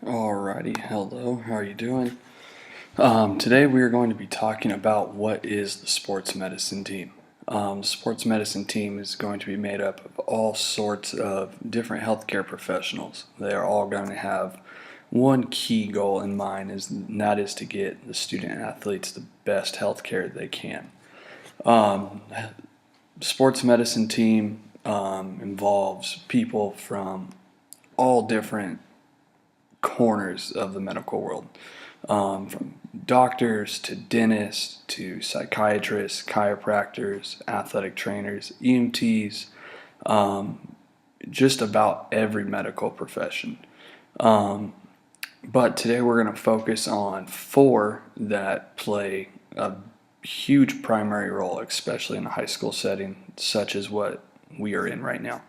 Alrighty, hello, how are you doing? Today we are going to be talking about what is the sports medicine team. The sports medicine team is going to be made up of all sorts of different healthcare professionals. They are all going to have one key goal in mind, and that is to get the student athletes the best healthcare they can. Um, Sports medicine team involves people from all different corners of the medical world, from doctors to dentists to psychiatrists, chiropractors, athletic trainers, EMTs, just about every medical profession. Um, but today we're going to focus on four that play a huge primary role, especially in a high school setting, such as what we are in right now.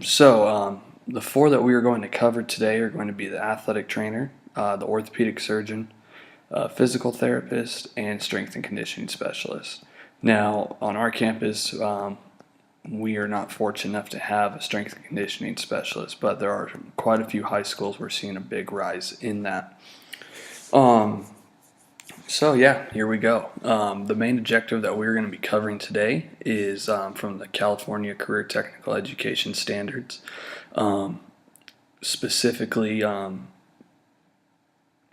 So, the four that we are going to cover today are going to be the athletic trainer, the orthopedic surgeon, physical therapist, and strength and conditioning specialist. Now, on our campus, we are not fortunate enough to have a strength and conditioning specialist, but there are quite a few high schools we're seeing a big rise in that. Um, so yeah, here we go. The main objective that we're going to be covering today is from the California Career Technical Education Standards, um, specifically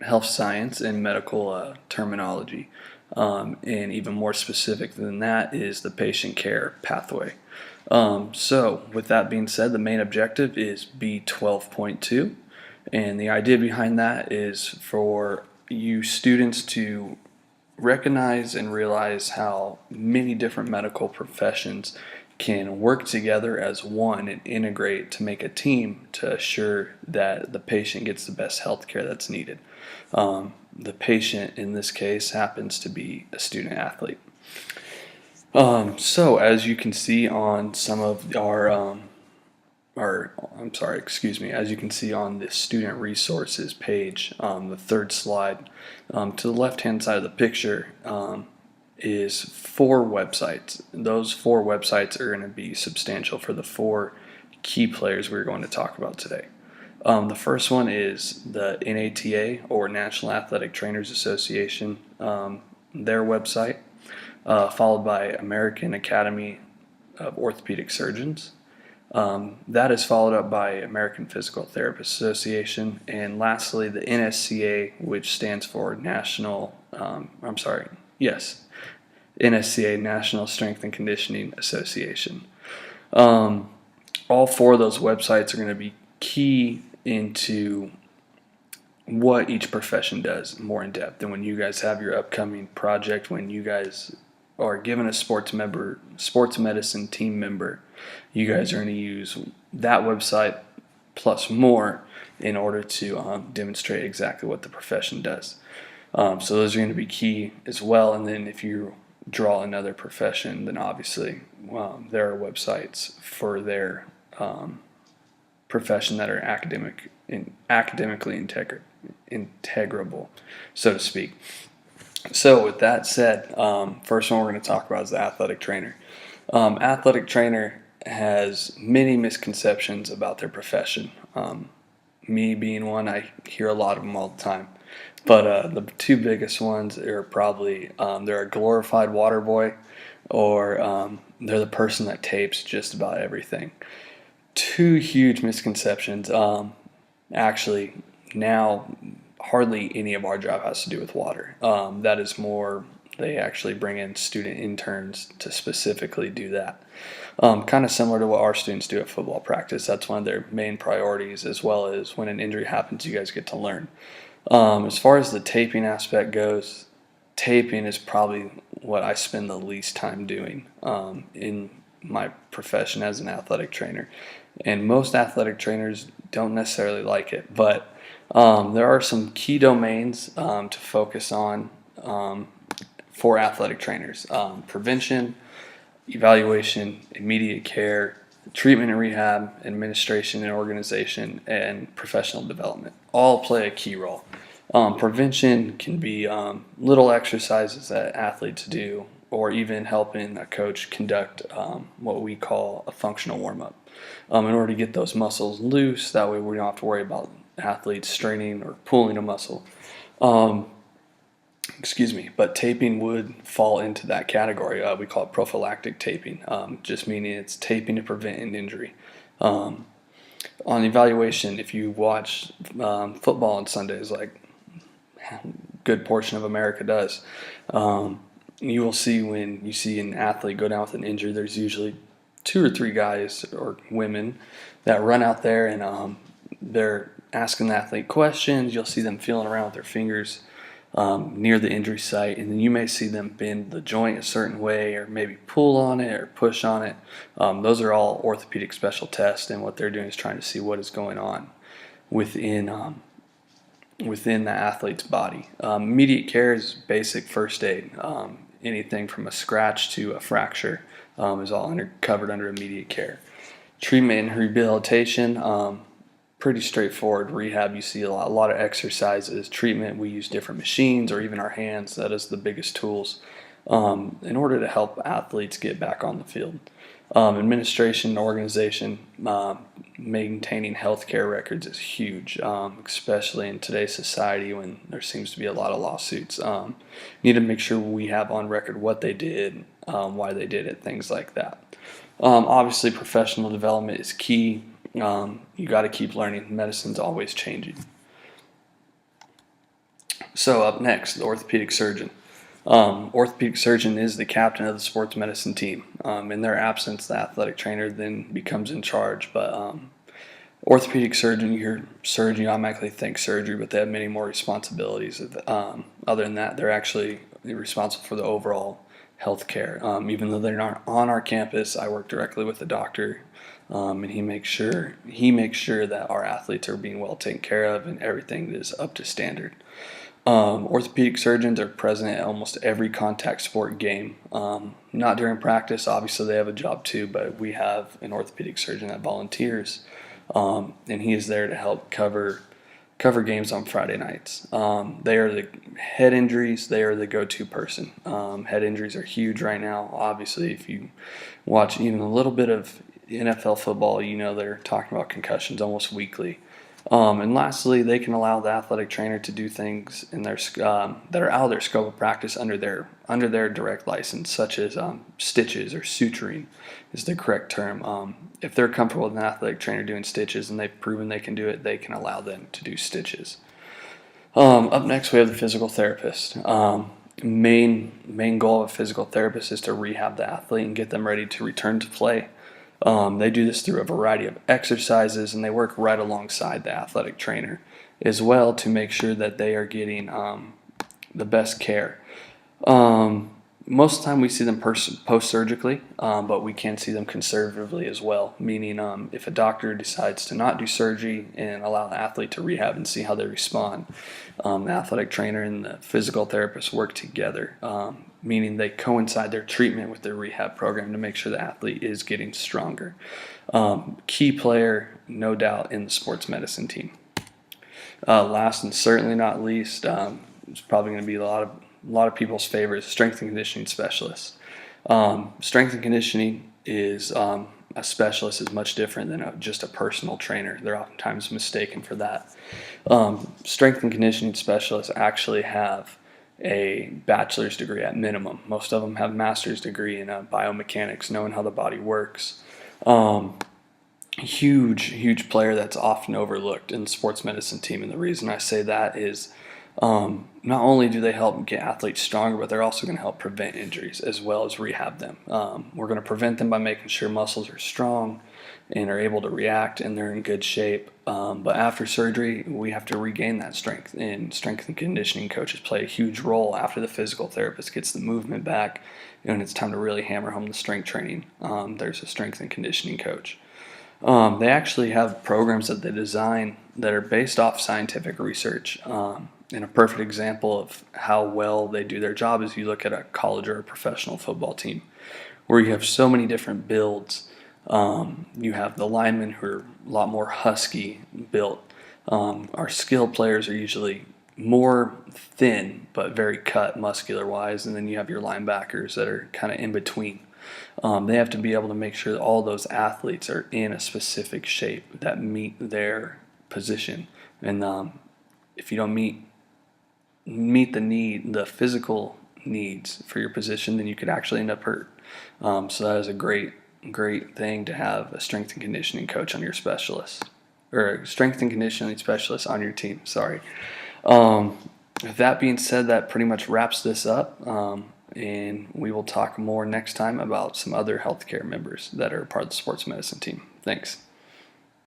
health science and medical terminology. And even more specific than that is the patient care pathway. So with that being said, the main objective is B12.2, and the idea behind that is for you students to recognize and realize how many different medical professions can work together as one and integrate to make a team to assure that the patient gets the best health care that's needed. The patient in this case happens to be a student athlete. So as you can see on some of as you can see on the student resources page, the third slide, to the left-hand side of the picture is four websites. Those four websites are going to be substantial for the four key players we're going to talk about today. The first one is the NATA, or National Athletic Trainers Association, their website, followed by American Academy of Orthopedic Surgeons. That is followed up by American Physical Therapist Association, and lastly the NSCA, which stands for NSCA, National Strength and Conditioning Association. All four of those websites are going to be key into what each profession does more in depth. And when you guys have your upcoming project, when you guys are given a sports medicine team member, you guys are going to use that website plus more in order to demonstrate exactly what the profession does. So those are going to be key as well. And then if you draw another profession, then obviously there are websites for their profession that are academically integrable, so to speak. So with that said, first one we're going to talk about is the athletic trainer. Athletic trainer has many misconceptions about their profession. Me being one, I hear a lot of them all the time. But the two biggest ones are probably they're a glorified water boy, or they're the person that tapes just about everything. Two huge misconceptions. Actually, now hardly any of our job has to do with water. That is more, they actually bring in student interns to specifically do that. Kind of similar to what our students do at football practice. That's one of their main priorities, as well as when an injury happens, you guys get to learn. As far as the taping aspect goes, taping is probably what I spend the least time doing in my profession as an athletic trainer. And most athletic trainers don't necessarily like it, but there are some key domains to focus on for athletic trainers: prevention, evaluation, immediate care, treatment and rehab, administration and organization, and professional development. All play a key role. Prevention can be little exercises that athletes do, or even helping a coach conduct what we call a functional warm-up in order to get those muscles loose. That way we don't have to worry about athletes straining or pulling a muscle. Um, but taping would fall into that category. We call it prophylactic taping, just meaning it's taping to prevent an injury. Um, on evaluation, if you watch football on Sundays, like a good portion of America does, you will see when you see an athlete go down with an injury, there's usually 2 or 3 guys or women that run out there and they're asking the athlete questions. You'll see them feeling around with their fingers near the injury site, and then you may see them bend the joint a certain way or maybe pull on it or push on it. Those are all orthopedic special tests, and what they're doing is trying to see what is going on within the athlete's body. Immediate care is basic first aid. Anything from a scratch to a fracture is all covered under immediate care. Treatment and rehabilitation, pretty straightforward. Rehab, you see a lot of exercises. Treatment, we use different machines or even our hands. That is the biggest tools in order to help athletes get back on the field. Administration and organization, maintaining healthcare records is huge, especially in today's society when there seems to be a lot of lawsuits. Need to make sure we have on record what they did, why they did it, things like that. Obviously, professional development is key. You got to keep learning. Medicine's always changing. So up next, the orthopedic surgeon. Orthopedic surgeon is the captain of the sports medicine team. In their absence, the athletic trainer then becomes in charge. But orthopedic surgeon, you hear surgeon, you automatically think surgery, but they have many more responsibilities. Other than that, they're actually responsible for the overall health care. Even though they're not on our campus, I work directly with the doctor, and he makes sure that our athletes are being well taken care of and everything is up to standard. Orthopedic surgeons are present at almost every contact sport game. Not during practice, obviously they have a job too, but we have an orthopedic surgeon that volunteers, and he is there to help cover games on Friday nights. They are the head injuries. They are the go-to person. Head injuries are huge right now. Obviously, if you watch even a little bit of NFL football, you know they're talking about concussions almost weekly. And lastly, they can allow the athletic trainer to do things in their that are out of their scope of practice under their direct license, such as stitches or suturing is the correct term. If they're comfortable with an athletic trainer doing stitches and they've proven they can do it, they can allow them to do stitches. Up next, we have the physical therapist. Main goal of a physical therapist is to rehab the athlete and get them ready to return to play. They do this through a variety of exercises, and they work right alongside the athletic trainer as well to make sure that they are getting the best care. Most of the time we see them post-surgically, but we can see them conservatively as well, meaning if a doctor decides to not do surgery and allow the athlete to rehab and see how they respond, the athletic trainer and the physical therapist work together, meaning they coincide their treatment with their rehab program to make sure the athlete is getting stronger. Key player, no doubt, in the sports medicine team. Last and certainly not least, it's probably going to be a lot of people's favorite, strength and conditioning specialist. Strength and conditioning is a specialist is much different than just a personal trainer. They're oftentimes mistaken for that. Strength and conditioning specialists actually have a bachelor's degree at minimum. Most of them have a master's degree in biomechanics, knowing how the body works. Huge player that's often overlooked in the sports medicine team, and the reason I say that is not only do they help get athletes stronger, but they're also going to help prevent injuries as well as rehab them. We're going to prevent them by making sure muscles are strong and are able to react and they're in good shape. But after surgery, we have to regain that strength, and strength and conditioning coaches play a huge role after the physical therapist gets the movement back, and it's time to really hammer home the strength training. There's a strength and conditioning coach. They actually have programs that they design that are based off scientific research. And a perfect example of how well they do their job is you look at a college or a professional football team where you have so many different builds. You have the linemen who are a lot more husky built. Our skilled players are usually more thin but very cut muscular wise, and then you have your linebackers that are kind of in between. They have to be able to make sure that all those athletes are in a specific shape that meet their position And if you don't meet the physical needs for your position, then you could actually end up hurt. So that is a great thing to have a strength and conditioning coach on your specialist, or a strength and conditioning specialist on your team. Sorry. With that being said, that pretty much wraps this up. And we will talk more next time about some other healthcare members that are part of the sports medicine team. Thanks.